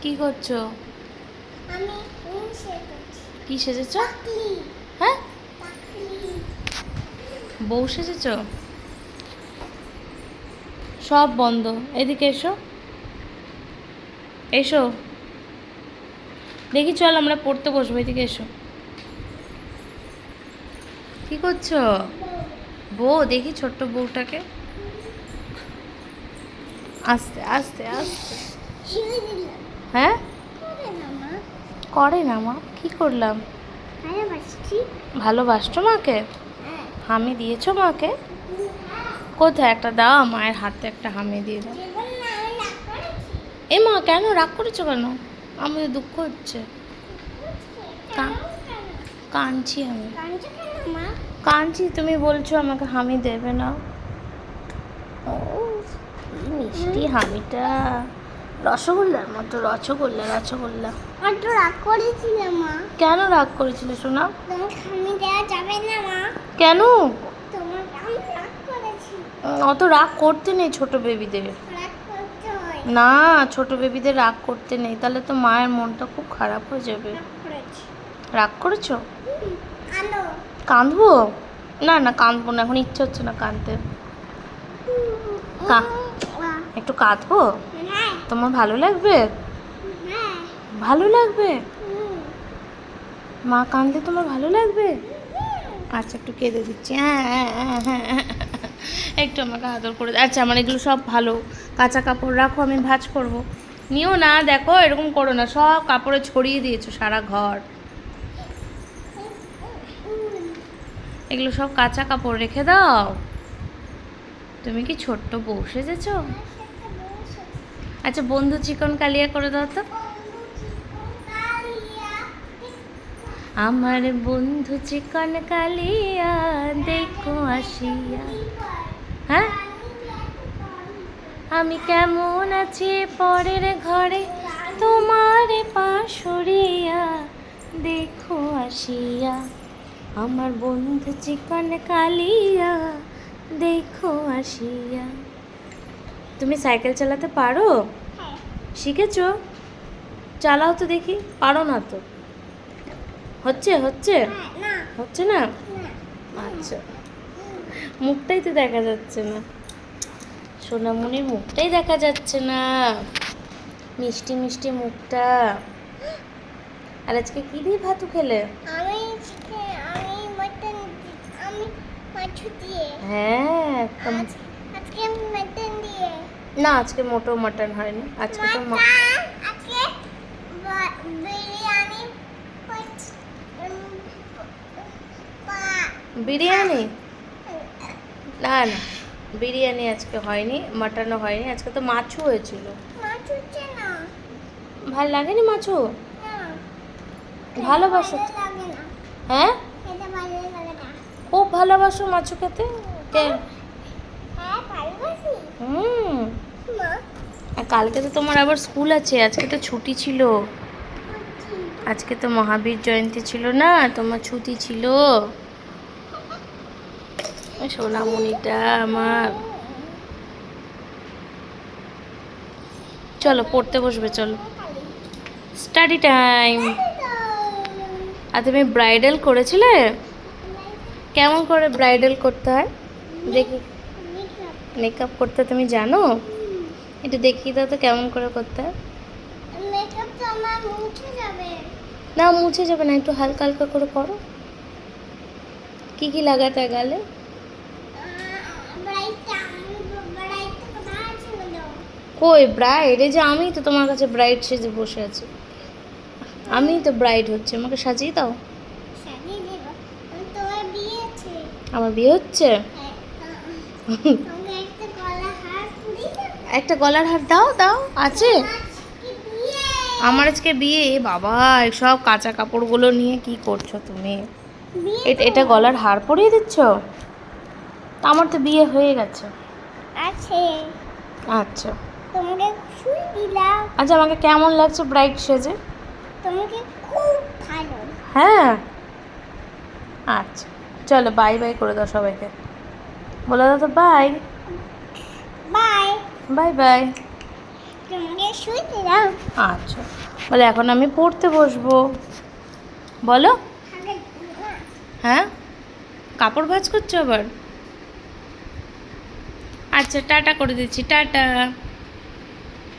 কি করছো? আমি সেজেছি। কি সেজেছ? টাকলি। হ্যাঁ, টাকলি। বউ সেজেছ? সব বন্ধ। এদিকে এসো, এসো দেখি, চল আমরা পড়তে বসবো। এদিকে এসো। কি করছো? বউ দেখি, ছোট্ট বউটাকে। আস্তে আস্তে আস্তে। শুয়ে দিলাম। হ্যাঁ, করে না মা। করে না মা। কি করলাম? ভালোবাসছি। ভালোবাসছো মাকে? হ্যাঁ। হামি দিয়েছো মাকে? কোথায় একটা দাও, মায়ের হাতে একটা হামি দিয়ে দাও। জীবন না আমি রাগ করেছি। এ মা, কেন রাগ করেছো কেন? আমাদের দুঃখ হচ্ছে। কেন? কাঁদছি আমি। কাঁদছো কেন মা? কাঁদছি, তুমি বলছো আমাকে হামি দেবে না। ও, কি মিষ্টি হামিটা, রসগোল্লার মতো। রসগোল্লা, রসগোল্লা। অত রাগ করেছিলে মা। কেন রাগ করেছিলে সোনা? তোমাকে খামি দেওয়া যাবে না মা। কেন? তোমার আমি রাগ করেছি। অত রাগ করতে নেই ছোট বেবিদের। রাগ করতে হয়। না, ছোট বেবিদের রাগ করতে নেই, তাহলে তো মায়ের মনটা খুব খারাপ হয়ে যাবে। রাগ করেছি। রাগ করেছো? কাঁদো। কাঁদবো? না না, কাঁদবো না, এখন ইচ্ছে হচ্ছে না কাঁদতে। একটু কাঁদবো? হ্যাঁ। তোমার ভালো লাগবে? হ্যাঁ। ভালো লাগবে? হুম। মা কাঁদলে তোমার ভালো লাগবে? আচ্ছা, একটু কেঁদে দিচ্ছি। হ্যাঁ হ্যাঁ হ্যাঁ হ্যাঁ হ্যাঁ। একটু আমাকে আদর করে আচ্ছা, আমার এগুলো সব ভালো। কাঁচা কাপড় রাখো, আমি ভাঁজ করব। নিও না, দেখো এরকম করো না, সব কাপড়ে ছড়িয়ে দিয়েছো সারা ঘর। এগুলো সব কাঁচা কাপড় রেখে দাও। তুমি কি ছোট্ট বউ সেজেছো? আচ্ছা, বন্ধু চিকন কালিয়া করে দাও তো। আমার বন্ধু চিকন কালিয়া দেখো আসিয়া। হ্যাঁ, আমি কেমন আছি পরের ঘরে, তোমার পাশরিয়া দেখো আসিয়া। আমার বন্ধু চিকন কালিয়া দেখো আসিয়া। তুমি সাইকেল চালাতে পারো? হ্যাঁ। শিখেছো? চালাও তো দেখি। পারো না তো? হচ্ছে হচ্ছে না। হচ্ছে না? আচ্ছা, মুখটাই তো দেখা যাচ্ছে না, সোনামণির মুখটাই দেখা যাচ্ছে না, মিষ্টি মিষ্টি মুখটা। আর আজকে কি দিয়ে ভাতু খেলে? আমি মটন। আমি মাছ দিয়ে। হ্যাঁ, আজকে আমি মটন দিয়ে। না, আজকে মোটো মাটন হয়নি, আজকে তো আজকে বিরিয়ানি। বিরিয়ানি। না না, বিরিয়ানি আজকে হয়নি, মাটনও হয়নি, আজকে তো মাছও হয়েছিল। মাছ হচ্ছে না। ভাল লাগেনি মাছও? না। ভালোবাসো তো? লাগে না। হ্যাঁ, এটা ভালো লাগে না। খুব ভালোবাসো মাছও খেতে? হ্যাঁ, ভালোবাসি। হুম। মা। আর কালকে তো তোমার আবার স্কুল আছে, আজকে তো ছুটি ছিল। আজকে তো মহাবীর জয়ন্তী ছিল না, তোমার ছুটি ছিল। সোনামণিটা আমার। চলো পড়তে বসবে, চলো স্টাডি টাইম। আর তুমি ব্রাইডাল করেছিলে? কেমন করে ব্রাইডাল করতে হয় দেখি। মেকআপ করতে তুমি জানো? একটু দেখিয়ে দাও তো কেমন করে করতে হয়। মেকআপ তো আমার মুছে যাবে। না, মুছে যাবে না, একটু হালকা হালকা করে করো। কি কি লাগাতে হয় গালে? কই ব্রাইড? এই যে আমি তো তোমার কাছে ব্রাইড সেজে বসে আছি, আমি তো ব্রাইড হচ্ছে, আমাকে সাজিয়ে দাও। আমার বিয়ে হচ্ছে? একটা গলার হার দাও, দাও আছে। আমার আজকে বিয়ে। বাবা, সব কাঁচা কাপড়গুলো নিয়ে কি করছো তুমি? এটা গলার হার পরিয়ে দিচ্ছ? আমার তো বিয়ে হয়ে গেছে। আছে। আচ্ছা তোমাকে শুই দিলাম। আচ্ছা, আমাকে কেমন লাগছে ব্রাইড সেজে? তোমাকে খুব ভালো। হ্যাঁ, আচ্ছা চলো বাই বাই করে দাও সবাইকে, বলে দাও তো বাই। বাই। Bye bye. তোমাকে শুই দিলাম আচ্ছা, বলে এখন আমি পড়তে বসবো। বলো। আগে না। হ্যাঁ, কাপড় ভাঁজ করছো আবার? আচ্ছা, টাটা করে দিচ্ছি, টাটা।